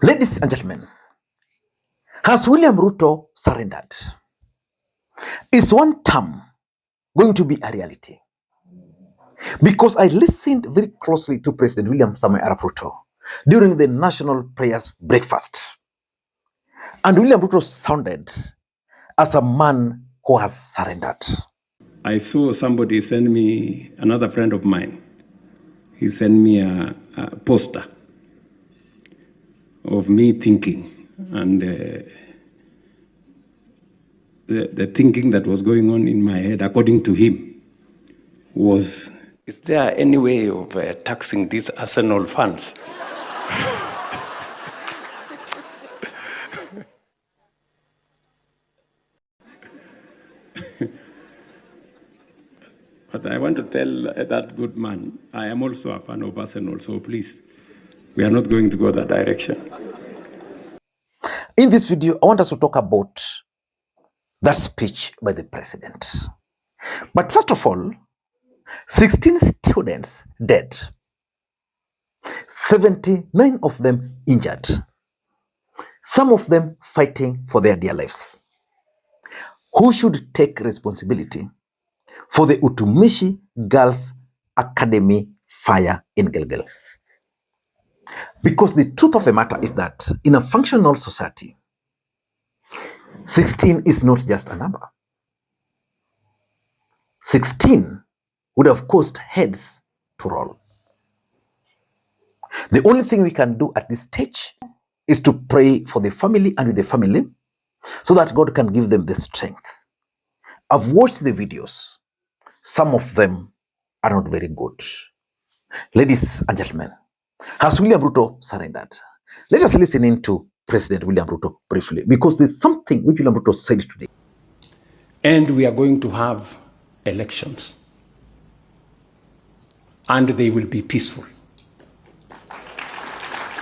Ladies and gentlemen, has William Ruto surrendered? Is one term going to be a reality? Because I listened very closely to President William Ruto during the National Prayers Breakfast. And William Ruto sounded as a man who has surrendered. I saw somebody send me, another friend of mine, he sent me a poster of me thinking, and the thinking that was going on in my head, according to him, was, is there any way of taxing these arsenal funds? But I want to tell that good man, I am also a fan of Arsenal, so please, we are not going to go that direction. In this video, I want us to talk about that speech by the president. But first of all, 16 students dead, 79 of them injured, some of them fighting for their dear lives. Who should take responsibility for the Utumishi Girls Academy fire in Gilgil? Because the truth of the matter is that in a functional society, 16 is not just a number. 16 would have caused heads to roll. The only thing we can do at this stage is to pray for the family and with the family so that God can give them the strength. I've watched the videos. Some of them are not very good. Ladies and gentlemen, has William Ruto surrendered? Let us listen in to President William Ruto briefly, because there's something which William Ruto said today. And we are going to have elections. And they will be peaceful.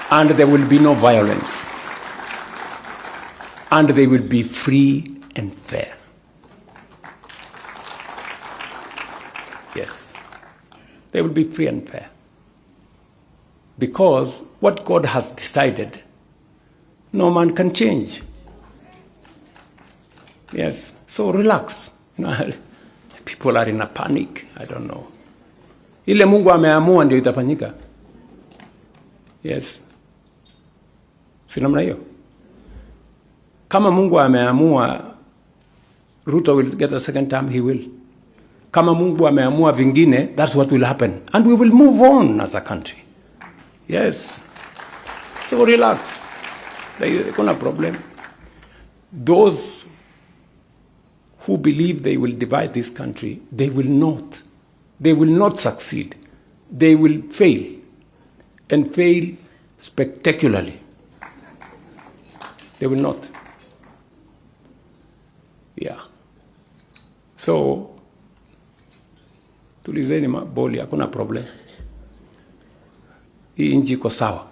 And there will be no violence. And they will be free and fair. Yes, they will be free and fair. Because what God has decided, no man can change. Yes, so relax. People are in a panic. I don't know. Ile Mungu ameamua ndio itafanyika. Yes. Si namna hiyo. Kama Mungu ameamua Ruto will get a second term, he will. Kama Mungu ameamua vingine, that's what will happen. And we will move on as a country. Yes. So relax. There's no problem. Those who believe they will divide this country, they will not. They will not succeed. They will fail. And fail spectacularly. They will not. Yeah. So, tulizeni boli, hakuna problem. Hii nchi iko sawa.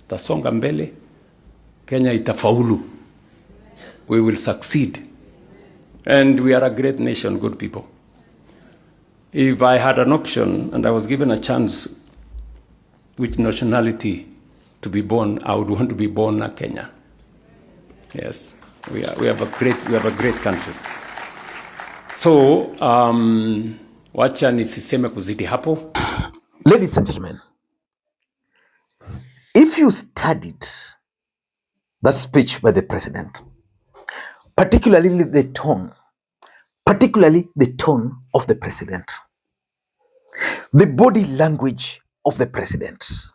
Tasonga mbele. Kenya itafaulu. We will succeed. And we are a great nation, good people. If I had an option and I was given a chance which nationality to be born, I would want to be born in Kenya. Yes. We have a great country. So, wacha nisiseme kuzidi hapo. Ladies and gentlemen, if you studied that speech by the president, particularly the tone of the president, the body language of the president,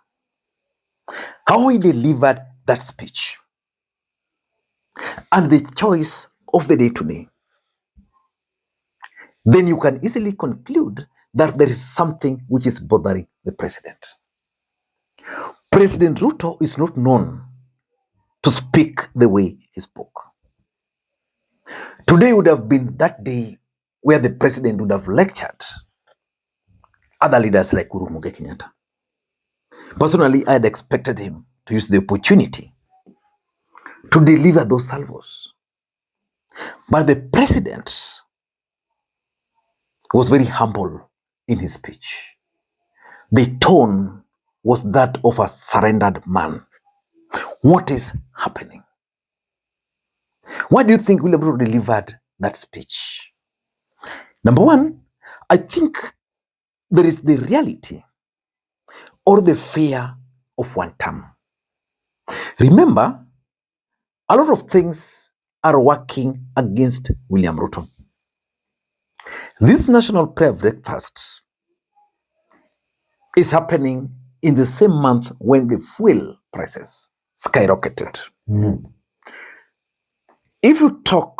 how he delivered that speech, and the choice of the day today, then you can easily conclude that there is something which is bothering the president. President Ruto is not known to speak the way he spoke. Today would have been that day where the president would have lectured other leaders like Uhuru Kenyatta. Personally, I had expected him to use the opportunity to deliver those salvos. But the president was very humble in his speech. The tone was that of a surrendered man. what is happening. Why do you think William Ruto delivered that speech? Number one, I think there is the reality or the fear of one term. Remember, a lot of things are working against William Ruto. This national prayer breakfast is happening in the same month when the fuel prices skyrocketed. If you talk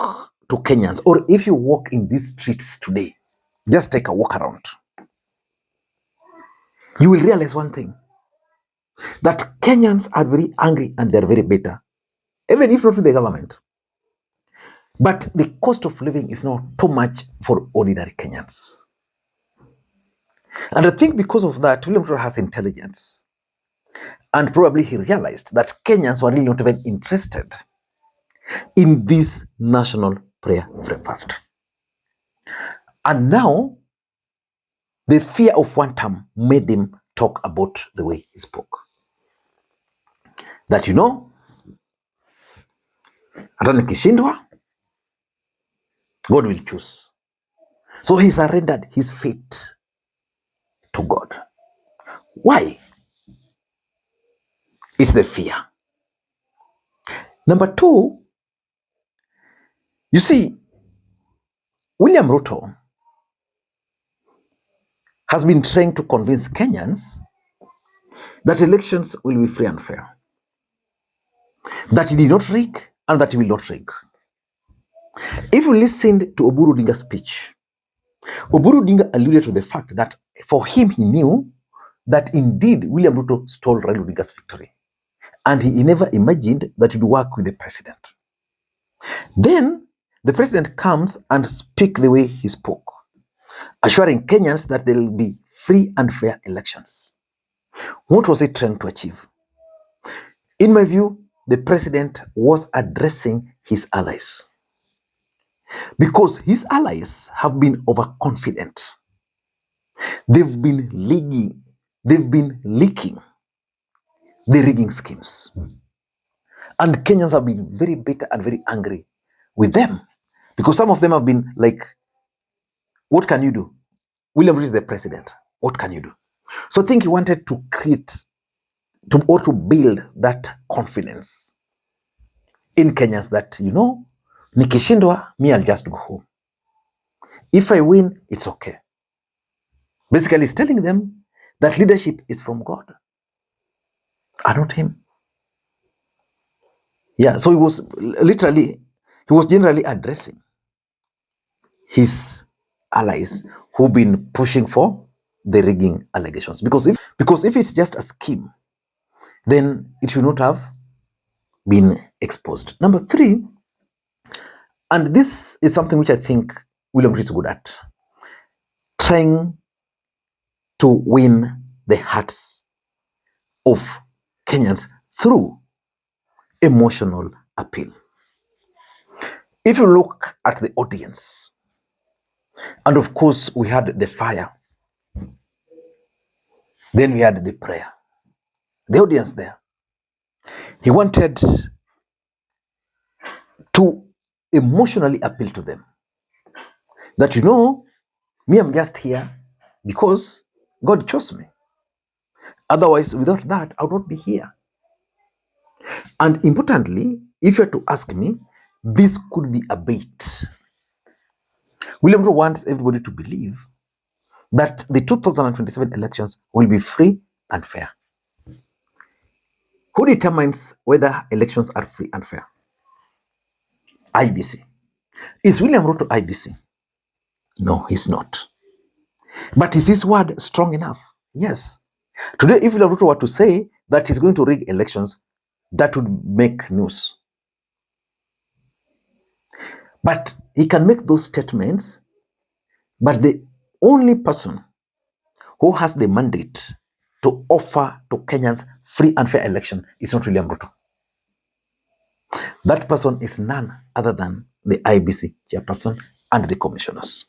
to Kenyans or if you walk in these streets today, just take a walk around, you will realize one thing, that Kenyans are very angry and they're very bitter, even if not with the government. But the cost of living is not too much for ordinary Kenyans. And I think because of that, William Ruto has intelligence. And probably he realized that Kenyans were really not even interested in this national prayer breakfast. And now, the fear of one term made him talk about the way he spoke. That, hata nikishindwa, God will choose. So he surrendered his fate to God. Why? It's the fear. Number two, you see, William Ruto has been trying to convince Kenyans that elections will be free and fair, that he did not rig and that he will not rig. If you listened to Oburu Odinga's speech, Oburu Odinga alluded to the fact that for him, he knew that indeed William Ruto stole Raila Odinga's victory. And he never imagined that he would work with the president. Then the president comes and speaks the way he spoke, assuring Kenyans that there will be free and fair elections. What was he trying to achieve? In my view, the president was addressing his allies, because his allies have been overconfident. They've been leaking the rigging schemes. And Kenyans have been very bitter and very angry with them, because some of them have been like, what can you do? William Ruto is the president. What can you do? So I think he wanted to to build that confidence in Kenyans that, nikishindwa, me, I'll just go home. If I win, it's okay. Basically, he's telling them that leadership is from God and not him. Yeah, so he was generally addressing his allies who've been pushing for the rigging allegations. Because if it's just a scheme, then it should not have been exposed. Number three, and this is something which I think William Ruto is good at, trying to win the hearts of Kenyans through emotional appeal. If you look at the audience, and of course we had the fire, then we had the prayer. The audience there, he wanted to emotionally appeal to them that, me, I'm just here because God chose me. Otherwise, without that, I would not be here. And importantly, if you are to ask me, this could be a bait. William Ruto wants everybody to believe that the 2027 elections will be free and fair. Who determines whether elections are free and fair? IEBC. Is William Ruto IEBC? No, he's not. But is his word strong enough? Yes. Today, if William Ruto were to say that he's going to rig elections, that would make news. But he can make those statements, but the only person who has the mandate to offer to Kenyans free and fair election is not William Ruto. That person is none other than the IEBC chairperson and the commissioners.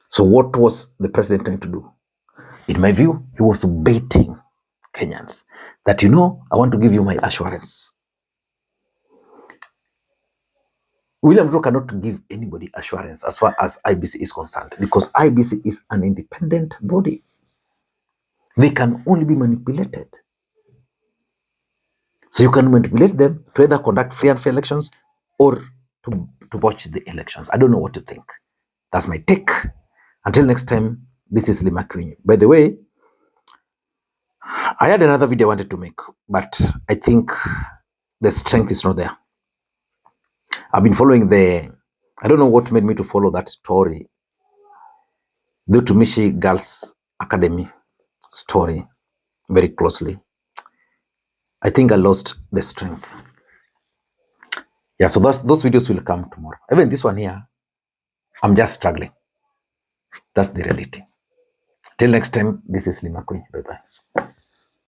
So what was the president trying to do? In my view, he was baiting Kenyans that, I want to give you my assurance. William Ruto cannot give anybody assurance as far as IEBC is concerned, because IEBC is an independent body. They can only be manipulated. So you can manipulate them to either conduct free and fair elections or to botch the elections. I don't know what to think. That's my take. Until next time, this is Lee Makwiny. By the way, I had another video I wanted to make, but I think the strength is not there. I've been following I don't know what made me to follow that story, the Utumishi Girls Academy story, very closely. I think I lost the strength. Yeah, so those videos will come tomorrow. Even this one here, I'm just struggling. That's the reality. Till next time, this is Lee Makwiny. Bye-bye.